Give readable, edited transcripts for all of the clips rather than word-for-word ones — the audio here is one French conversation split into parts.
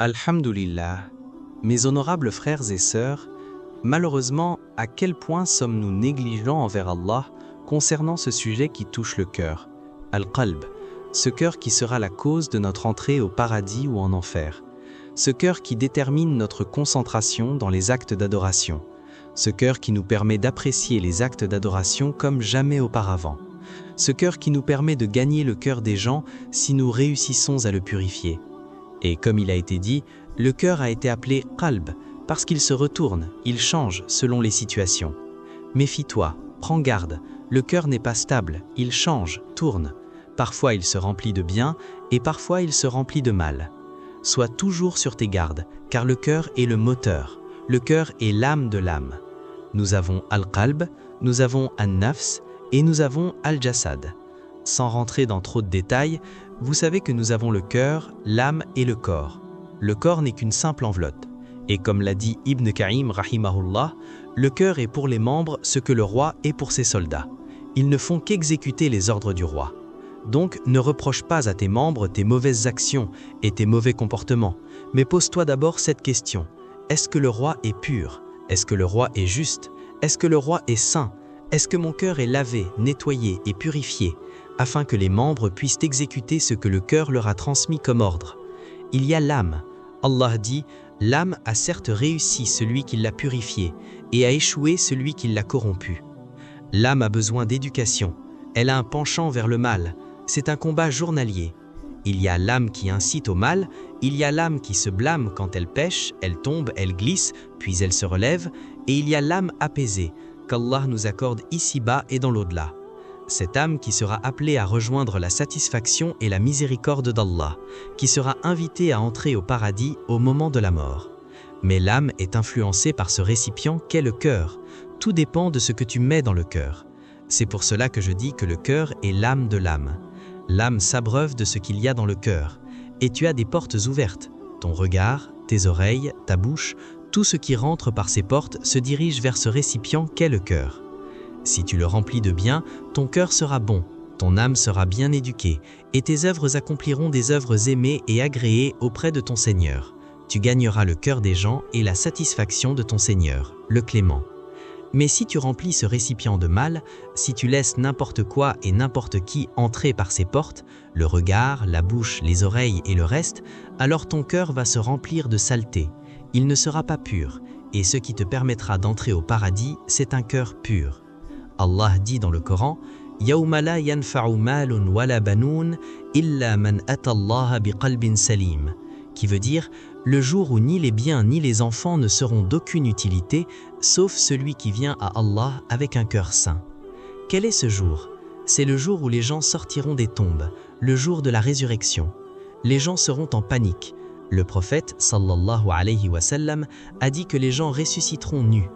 Alhamdulillah, mes honorables frères et sœurs, malheureusement, à quel point sommes-nous négligents envers Allah concernant ce sujet qui touche le cœur, Al-Qalb, ce cœur qui sera la cause de notre entrée au paradis ou en enfer, ce cœur qui détermine notre concentration dans les actes d'adoration, ce cœur qui nous permet d'apprécier les actes d'adoration comme jamais auparavant, ce cœur qui nous permet de gagner le cœur des gens si nous réussissons à le purifier. Et comme il a été dit, le cœur a été appelé qalb parce qu'il se retourne, il change selon les situations. Méfie-toi, prends garde, le cœur n'est pas stable, il change, tourne. Parfois il se remplit de bien et parfois il se remplit de mal. Sois toujours sur tes gardes, car le cœur est le moteur, le cœur est l'âme de l'âme. Nous avons al-qalb, nous avons an-nafs et nous avons al-jasad. Sans rentrer dans trop de détails, vous savez que nous avons le cœur, l'âme et le corps. Le corps n'est qu'une simple enveloppe. Et comme l'a dit Ibn Qayyim rahimahullah, le cœur est pour les membres ce que le roi est pour ses soldats. Ils ne font qu'exécuter les ordres du roi. Donc ne reproche pas à tes membres tes mauvaises actions et tes mauvais comportements, mais pose-toi d'abord cette question. Est-ce que le roi est pur? Est-ce que le roi est juste? Est-ce que le roi est saint? Est-ce que mon cœur est lavé, nettoyé et purifié, afin que les membres puissent exécuter ce que le cœur leur a transmis comme ordre? Il y a l'âme. Allah dit, l'âme a certes réussi celui qui l'a purifié et a échoué celui qui l'a corrompu. L'âme a besoin d'éducation. Elle a un penchant vers le mal. C'est un combat journalier. Il y a l'âme qui incite au mal, il y a l'âme qui se blâme quand elle pêche, elle tombe, elle glisse, puis elle se relève, et il y a l'âme apaisée, qu'Allah nous accorde ici-bas et dans l'au-delà. Cette âme qui sera appelée à rejoindre la satisfaction et la miséricorde d'Allah, qui sera invitée à entrer au paradis au moment de la mort. Mais l'âme est influencée par ce récipient qu'est le cœur. Tout dépend de ce que tu mets dans le cœur. C'est pour cela que je dis que le cœur est l'âme de l'âme. L'âme s'abreuve de ce qu'il y a dans le cœur. Et tu as des portes ouvertes. Ton regard, tes oreilles, ta bouche, tout ce qui rentre par ces portes se dirige vers ce récipient qu'est le cœur. Si tu le remplis de bien, ton cœur sera bon, ton âme sera bien éduquée, et tes œuvres accompliront des œuvres aimées et agréées auprès de ton Seigneur. Tu gagneras le cœur des gens et la satisfaction de ton Seigneur, le Clément. Mais si tu remplis ce récipient de mal, si tu laisses n'importe quoi et n'importe qui entrer par ces portes, le regard, la bouche, les oreilles et le reste, alors ton cœur va se remplir de saleté. Il ne sera pas pur, et ce qui te permettra d'entrer au paradis, c'est un cœur pur. Allah dit dans le Coran, « Yawma la yanfa'u malun wala banoun illa man ata Allah biqalbin salim » qui veut dire « Le jour où ni les biens ni les enfants ne seront d'aucune utilité, sauf celui qui vient à Allah avec un cœur saint. » Quel est ce jour? C'est le jour où les gens sortiront des tombes, le jour de la résurrection. Les gens seront en panique. Le prophète, sallallahu alayhi wa sallam, a dit que les gens ressusciteront nus.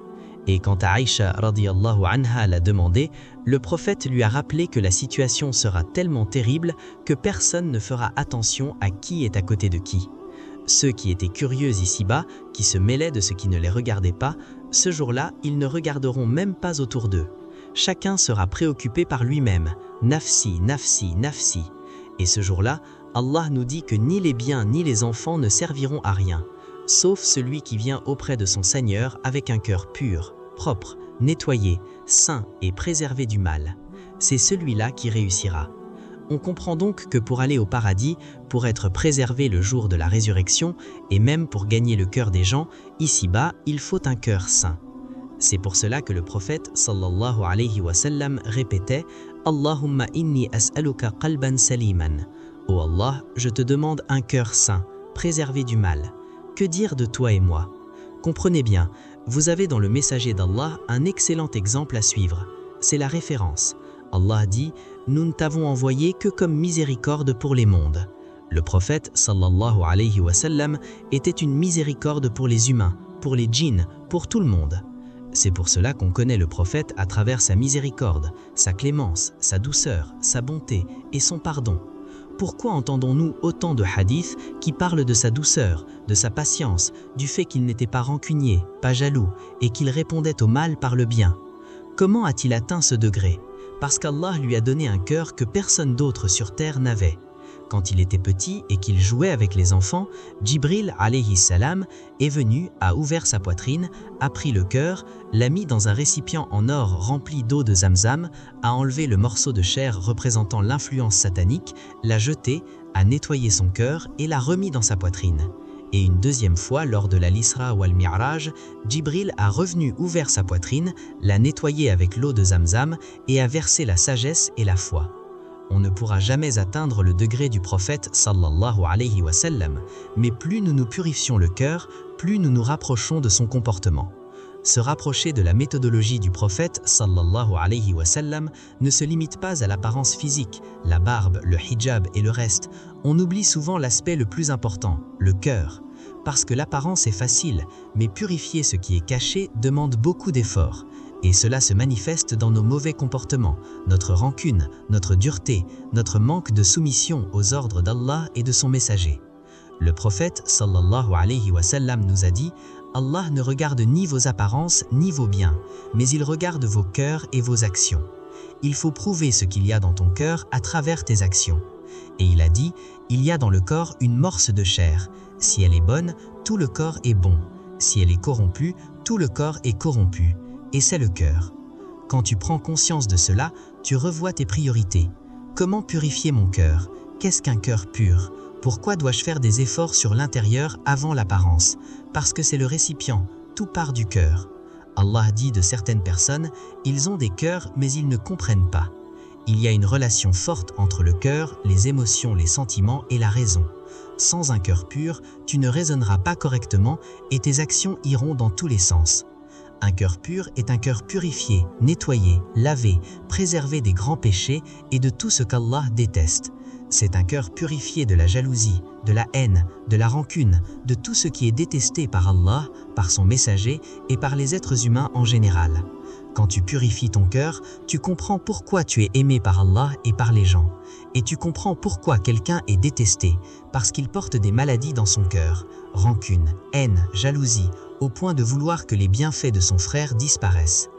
Et quand Aïcha radiyallahu anha l'a demandé, le prophète lui a rappelé que la situation sera tellement terrible que personne ne fera attention à qui est à côté de qui. Ceux qui étaient curieux ici-bas, qui se mêlaient de ce qui ne les regardait pas, ce jour-là, ils ne regarderont même pas autour d'eux. Chacun sera préoccupé par lui-même, nafsi, nafsi, nafsi. Et ce jour-là, Allah nous dit que ni les biens ni les enfants ne serviront à rien, sauf celui qui vient auprès de son Seigneur avec un cœur pur, propre, nettoyé, saint et préservé du mal. C'est celui-là qui réussira. On comprend donc que pour aller au paradis, pour être préservé le jour de la résurrection, et même pour gagner le cœur des gens, ici-bas, il faut un cœur saint. C'est pour cela que le prophète, sallallahu alayhi wa sallam, répétait « Allahumma inni as'aluka qalban saliman » « Oh Allah, je te demande un cœur saint, préservé du mal. » Que dire de toi et moi? Comprenez bien, vous avez dans le messager d'Allah un excellent exemple à suivre. C'est la référence. Allah dit « Nous ne t'avons envoyé que comme miséricorde pour les mondes. » Le prophète, sallallahu alayhi wa sallam, était une miséricorde pour les humains, pour les djinns, pour tout le monde. C'est pour cela qu'on connaît le prophète à travers sa miséricorde, sa clémence, sa douceur, sa bonté et son pardon. Pourquoi entendons-nous autant de hadiths qui parlent de sa douceur, de sa patience, du fait qu'il n'était pas rancunier, pas jaloux et qu'il répondait au mal par le bien? Comment a-t-il atteint ce degré? Parce qu'Allah lui a donné un cœur que personne d'autre sur terre n'avait. Quand il était petit et qu'il jouait avec les enfants, Djibril alayhi salam est venu, a ouvert sa poitrine, a pris le cœur, l'a mis dans un récipient en or rempli d'eau de Zamzam, a enlevé le morceau de chair représentant l'influence satanique, l'a jeté, a nettoyé son cœur et l'a remis dans sa poitrine. Et une deuxième fois, lors de la l'Isra ou al-Mi'raj, Djibril a revenu ouvert sa poitrine, l'a nettoyé avec l'eau de Zamzam et a versé la sagesse et la foi. On ne pourra jamais atteindre le degré du prophète sallallahu alayhi wa sallam, mais plus nous nous purifions le cœur, plus nous nous rapprochons de son comportement. Se rapprocher de la méthodologie du prophète sallallahu alayhi wa sallam ne se limite pas à l'apparence physique, la barbe, le hijab et le reste. On oublie souvent l'aspect le plus important, le cœur. Parce que l'apparence est facile, mais purifier ce qui est caché demande beaucoup d'efforts. Et cela se manifeste dans nos mauvais comportements, notre rancune, notre dureté, notre manque de soumission aux ordres d'Allah et de son messager. Le prophète sallallahu alayhi wa sallam nous a dit « Allah ne regarde ni vos apparences ni vos biens, mais il regarde vos cœurs et vos actions. Il faut prouver ce qu'il y a dans ton cœur à travers tes actions. » Et il a dit « Il y a dans le corps une morse de chair. Si elle est bonne, tout le corps est bon. Si elle est corrompue, tout le corps est corrompu. Et c'est le cœur. Quand tu prends conscience de cela, tu revois tes priorités. Comment purifier mon cœur? Qu'est-ce qu'un cœur pur? Pourquoi dois-je faire des efforts sur l'intérieur avant l'apparence? Parce que c'est le récipient, tout part du cœur. Allah dit de certaines personnes, ils ont des cœurs mais ils ne comprennent pas. Il y a une relation forte entre le cœur, les émotions, les sentiments et la raison. Sans un cœur pur, tu ne raisonneras pas correctement et tes actions iront dans tous les sens. Un cœur pur est un cœur purifié, nettoyé, lavé, préservé des grands péchés et de tout ce qu'Allah déteste. C'est un cœur purifié de la jalousie, de la haine, de la rancune, de tout ce qui est détesté par Allah, par son messager et par les êtres humains en général. Quand tu purifies ton cœur, tu comprends pourquoi tu es aimé par Allah et par les gens. Et tu comprends pourquoi quelqu'un est détesté, parce qu'il porte des maladies dans son cœur, rancune, haine, jalousie, au point de vouloir que les bienfaits de son frère disparaissent.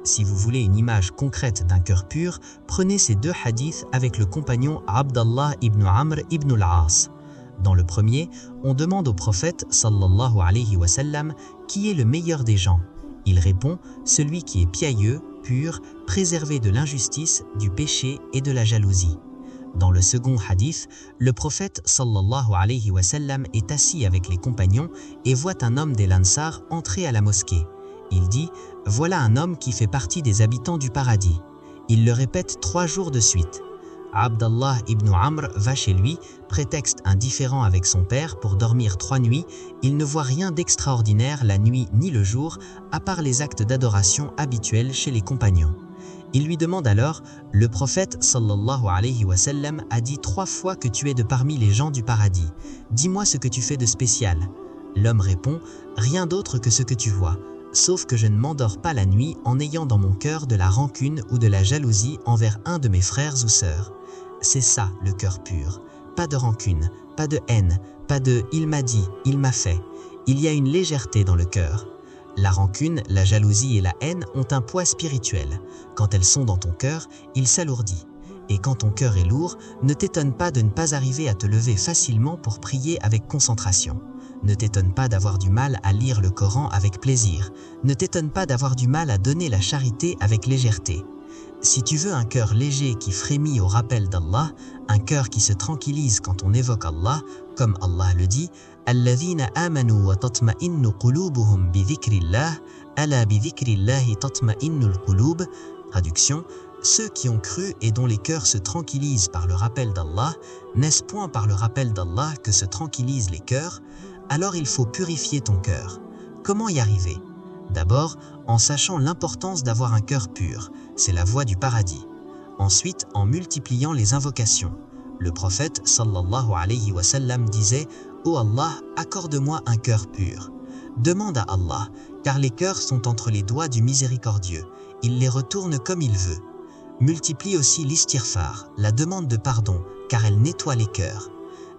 Si vous voulez une image concrète d'un cœur pur, prenez ces deux hadiths avec le compagnon Abdallah ibn Amr ibn al-As. Dans le premier, on demande au prophète sallallahu alayhi wa sallam qui est le meilleur des gens. Il répond « celui qui est piailleux, pur, préservé de l'injustice, du péché et de la jalousie ». Dans le second hadith, le prophète sallallahu alayhi wa sallam est assis avec les compagnons et voit un homme des Lansar entrer à la mosquée. Il dit « Voilà un homme qui fait partie des habitants du paradis ». Il le répète 3 jours de suite. Abdallah ibn Amr va chez lui, prétexte un différend avec son père pour dormir 3 nuits. Il ne voit rien d'extraordinaire la nuit ni le jour, à part les actes d'adoration habituels chez les compagnons. Il lui demande alors « Le prophète sallallahu alayhi wa sallam a dit 3 fois que tu es de parmi les gens du paradis. Dis-moi ce que tu fais de spécial. » L'homme répond « Rien d'autre que ce que tu vois. Sauf que je ne m'endors pas la nuit en ayant dans mon cœur de la rancune ou de la jalousie envers un de mes frères ou sœurs. C'est ça le cœur pur. Pas de rancune, pas de haine, pas de « il m'a dit, il m'a fait ». Il y a une légèreté dans le cœur. La rancune, la jalousie et la haine ont un poids spirituel. Quand elles sont dans ton cœur, il s'alourdit. Et quand ton cœur est lourd, ne t'étonne pas de ne pas arriver à te lever facilement pour prier avec concentration. Ne t'étonne pas d'avoir du mal à lire le Coran avec plaisir. Ne t'étonne pas d'avoir du mal à donner la charité avec légèreté. Si tu veux un cœur léger qui frémit au rappel d'Allah, un cœur qui se tranquillise quand on évoque Allah, comme Allah le dit, « Alladhina amanu wa tatma'innu qulubuhum bi dhikrillah, ala bi dhikrillahi tatma'innul qulub » Traduction, ceux qui ont cru et dont les cœurs se tranquillisent par le rappel d'Allah, n'est-ce point par le rappel d'Allah que se tranquillisent les cœurs? Alors il faut purifier ton cœur. Comment y arriver? D'abord, en sachant l'importance d'avoir un cœur pur, c'est la voie du paradis. Ensuite, en multipliant les invocations. Le prophète sallallahu alayhi wa sallam disait « Ô Allah, accorde-moi un cœur pur ». Demande à Allah, car les cœurs sont entre les doigts du miséricordieux. Il les retourne comme il veut. Multiplie aussi l'istighfar, la demande de pardon, car elle nettoie les cœurs.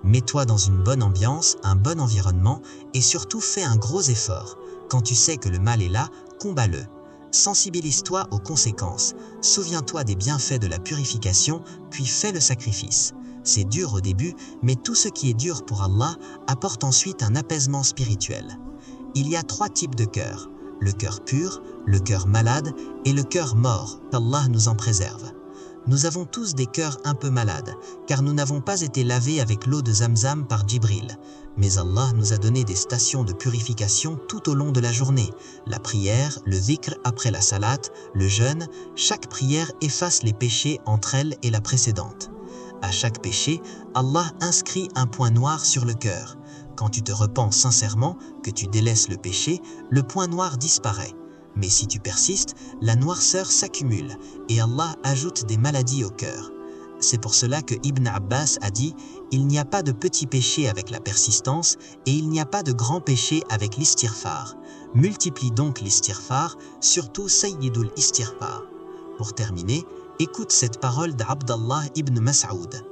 Mets-toi dans une bonne ambiance, un bon environnement et surtout fais un gros effort. Quand tu sais que le mal est là, combat-le. Sensibilise-toi aux conséquences. Souviens-toi des bienfaits de la purification, puis fais le sacrifice. C'est dur au début, mais tout ce qui est dur pour Allah apporte ensuite un apaisement spirituel. Il y a 3 types de cœurs, le cœur pur, le cœur malade et le cœur mort, qu'Allah nous en préserve. Nous avons tous des cœurs un peu malades, car nous n'avons pas été lavés avec l'eau de Zamzam par Djibril. Mais Allah nous a donné des stations de purification tout au long de la journée. La prière, le dhikr après la salat, le jeûne, chaque prière efface les péchés entre elle et la précédente. À chaque péché, Allah inscrit un point noir sur le cœur. Quand tu te repens sincèrement, que tu délaisses le péché, le point noir disparaît. Mais si tu persistes, la noirceur s'accumule et Allah ajoute des maladies au cœur. C'est pour cela que Ibn Abbas a dit « Il n'y a pas de petit péché avec la persistance et il n'y a pas de grand péché avec l'istighfar. Multiplie donc l'istighfar, surtout Sayyidul Istighfar. » Pour terminer, écoute cette parole d'Abdallah ibn Mas'oud.